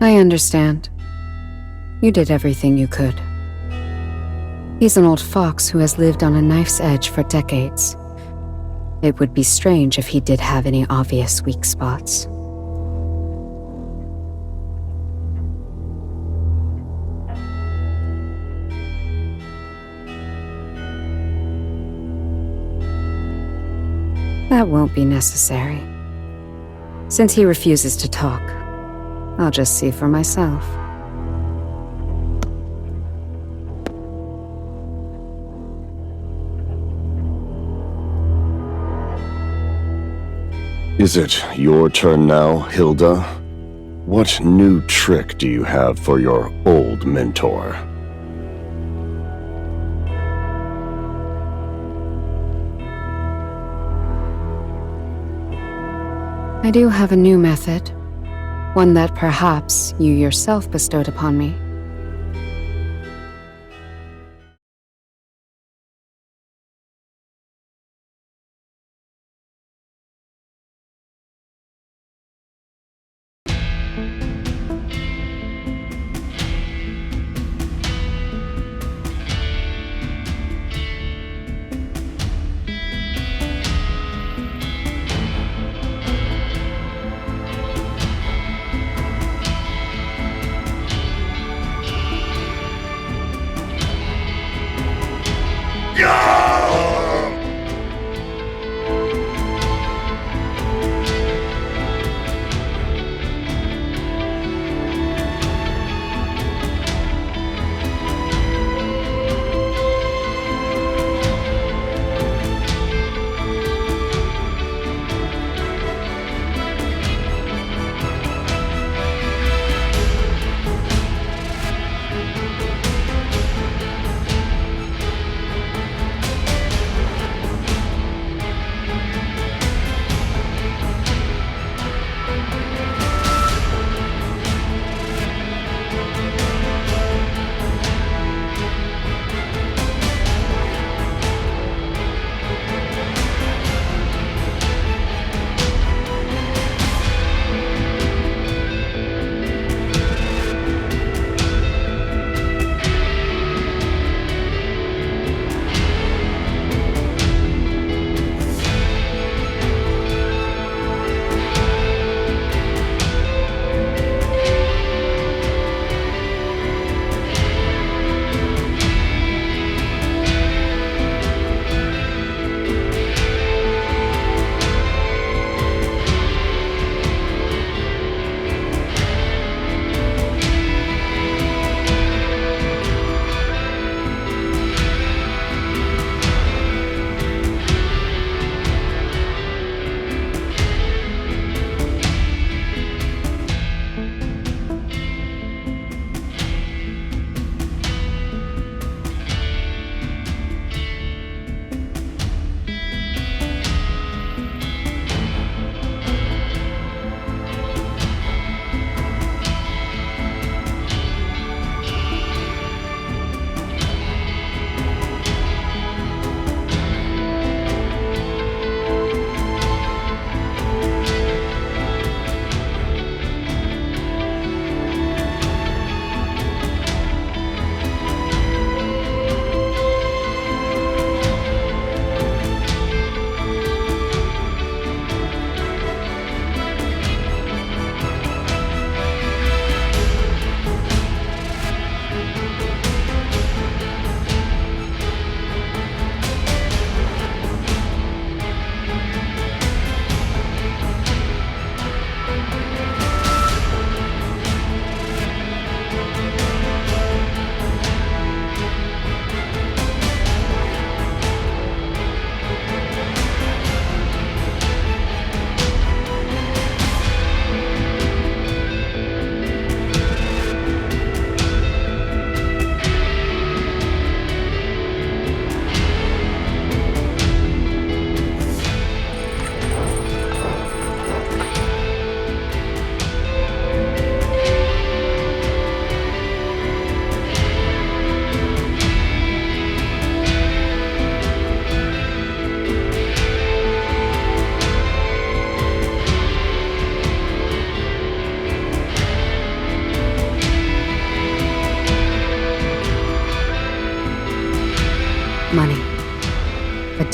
I understand. You did everything you could. He's an old fox who has lived on a knife's edge for decades. It would be strange if he did have any obvious weak spots. That won't be necessary. Since he refuses to talk, I'll just see for myself. Is it your turn now, Hilda? What new trick do you have for your old mentor? I do have a new method. One that perhaps you yourself bestowed upon me.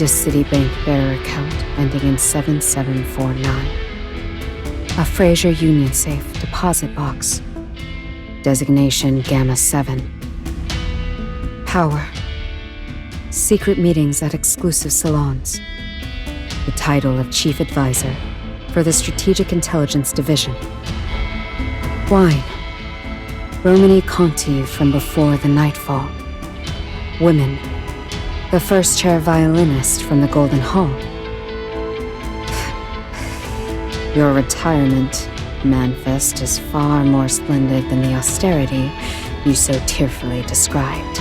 suspicious Citibank bearer account ending in 7749. A Fraser Union Safe deposit box. Designation Gamma 7. Power. Secret meetings at exclusive salons. The title of Chief Advisor for the Strategic Intelligence Division. Wine. Romany Conti from before the nightfall. Women. The first chair violinist from the Golden Hall. Your retirement manifest is far more splendid than the austerity you so tearfully described.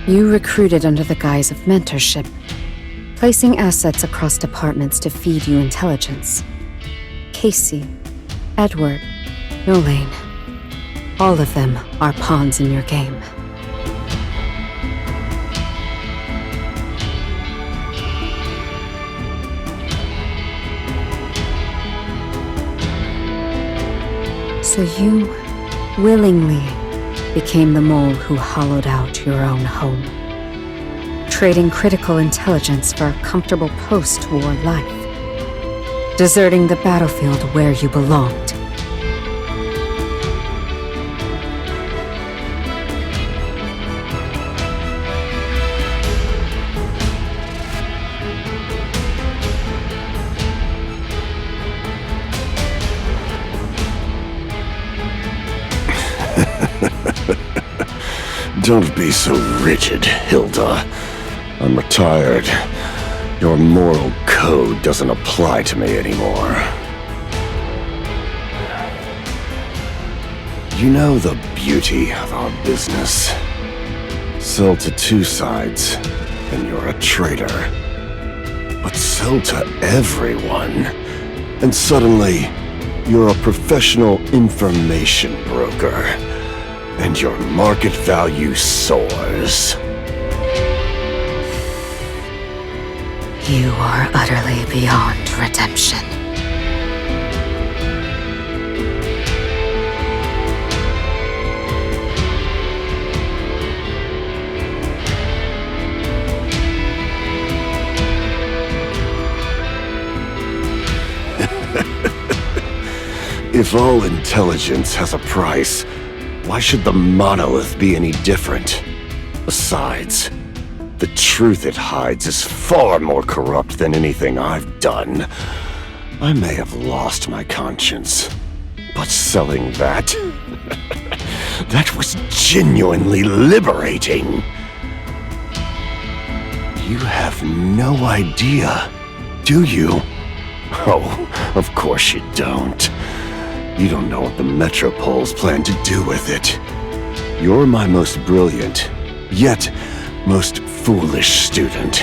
You recruited under the guise of mentorship, placing assets across departments to feed you intelligence. Casey, Edward, Nolane, all of them are pawns in your game. So you willingly became the mole who hollowed out your own home, trading critical intelligence for a comfortable post-war life, deserting the battlefield where you belonged. Don't be so rigid, Hilda. I'm retired. Your moral code doesn't apply to me anymore. You know the beauty of our business. Sell to two sides, and you're a traitor. But sell to everyone, and suddenly, you're a professional information broker. And your market value soars. You are utterly beyond redemption. If all intelligence has a price, why should the monolith be any different? Besides, the truth it hides is far more corrupt than anything I've done. I may have lost my conscience, but selling that... that was genuinely liberating. You have no idea, do you? Oh, of course you don't. You don't know what the Metropoles plan to do with it. You're my most brilliant, yet most foolish student.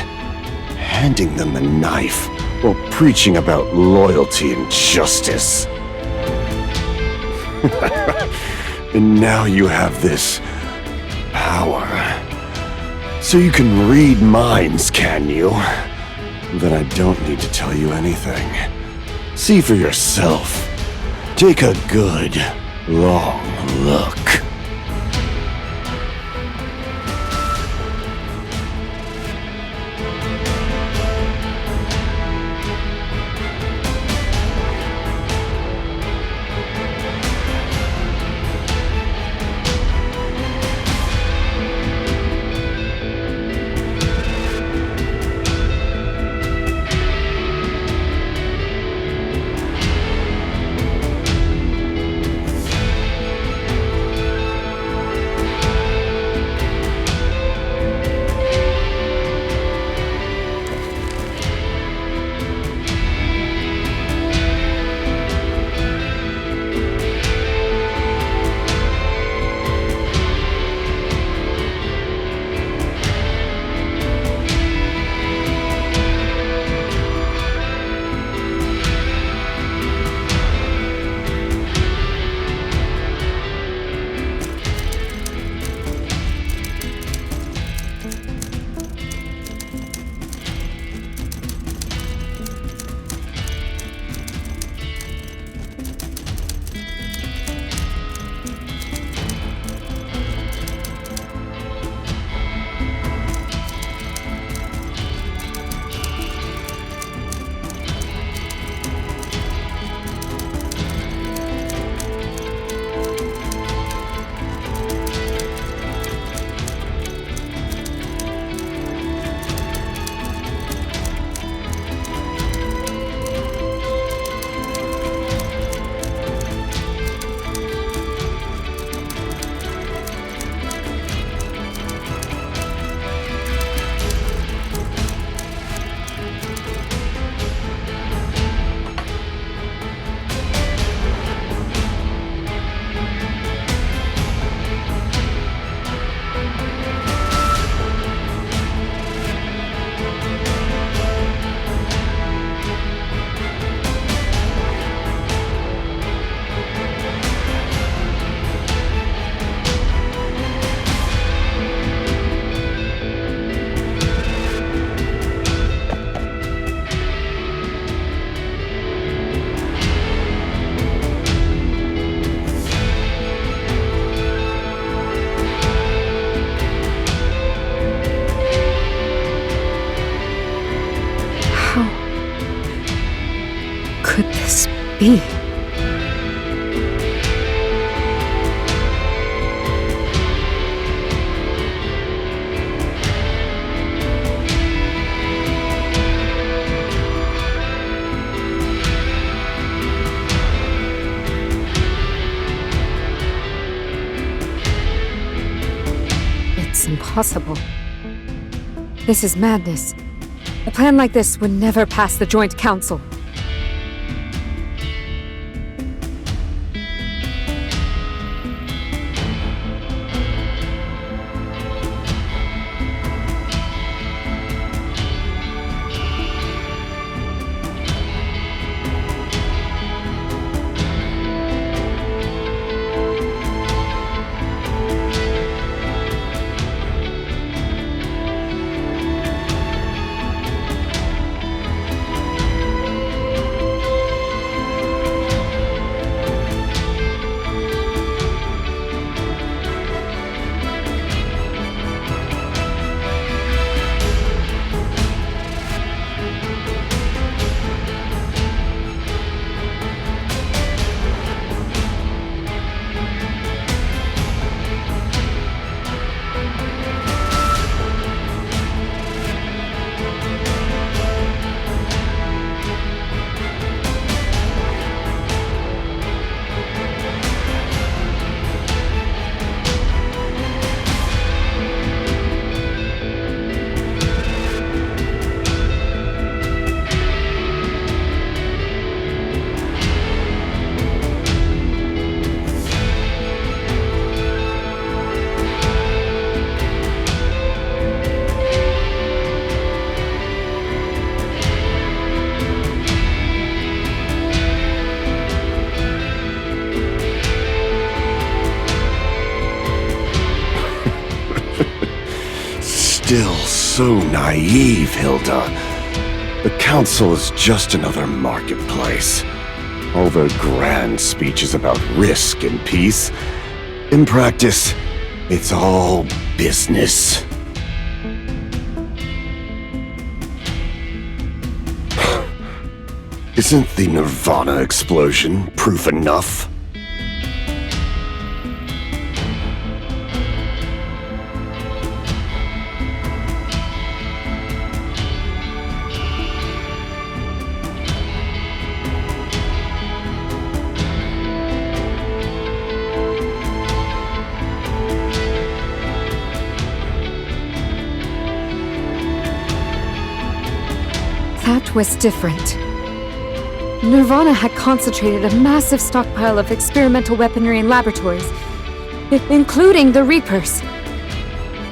Handing them a knife while preaching about loyalty and justice. And now you have this power. So you can read minds, can you? Then I don't need to tell you anything. See for yourself. Take a good, long look. Could this be? It's impossible. This is madness. A plan like this would never pass the Joint Council. Still so naive, Hilda. The Council is just another marketplace. All their grand speeches about risk and peace. In practice, it's all business. Isn't the Nirvana explosion proof enough? That was different. Nirvana had concentrated a massive stockpile of experimental weaponry in laboratories, including the Reapers.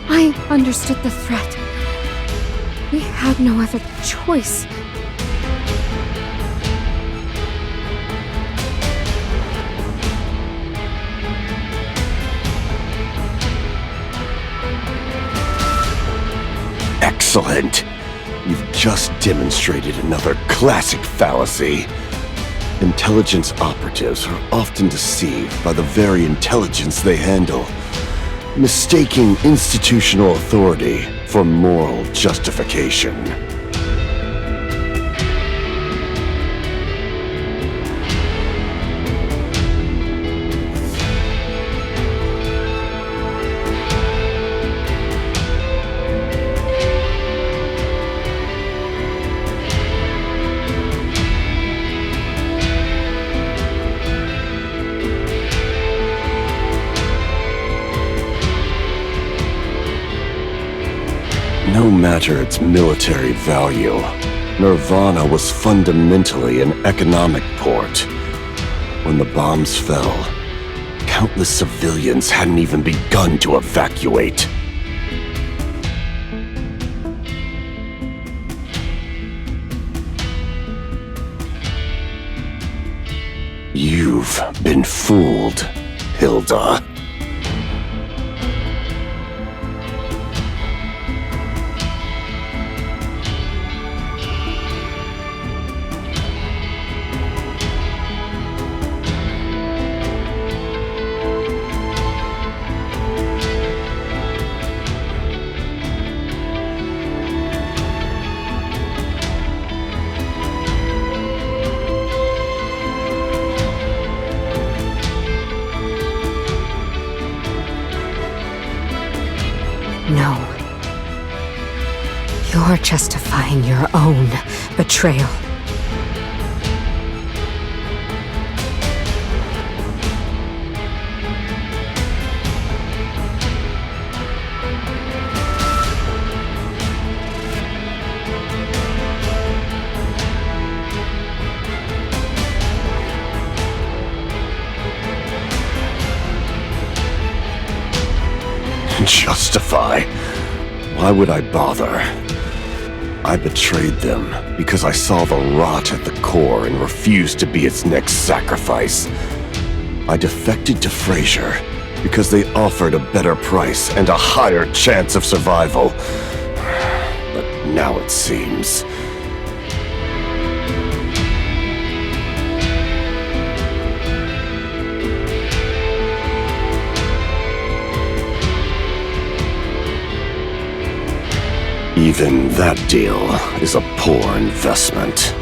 I understood the threat. We had no other choice. Excellent! You've just demonstrated another classic fallacy. Intelligence operatives are often deceived by the very intelligence they handle, mistaking institutional authority for moral justification. No matter its military value, Nirvana was fundamentally an economic port. When the bombs fell, countless civilians hadn't even begun to evacuate. You've been fooled, Hilda. No. You're justifying your own betrayal. Justify? Why would I bother? I betrayed them because I saw the rot at the core and refused to be its next sacrifice. I defected to Fraser because they offered a better price and a higher chance of survival. But now it seems... even that deal is a poor investment.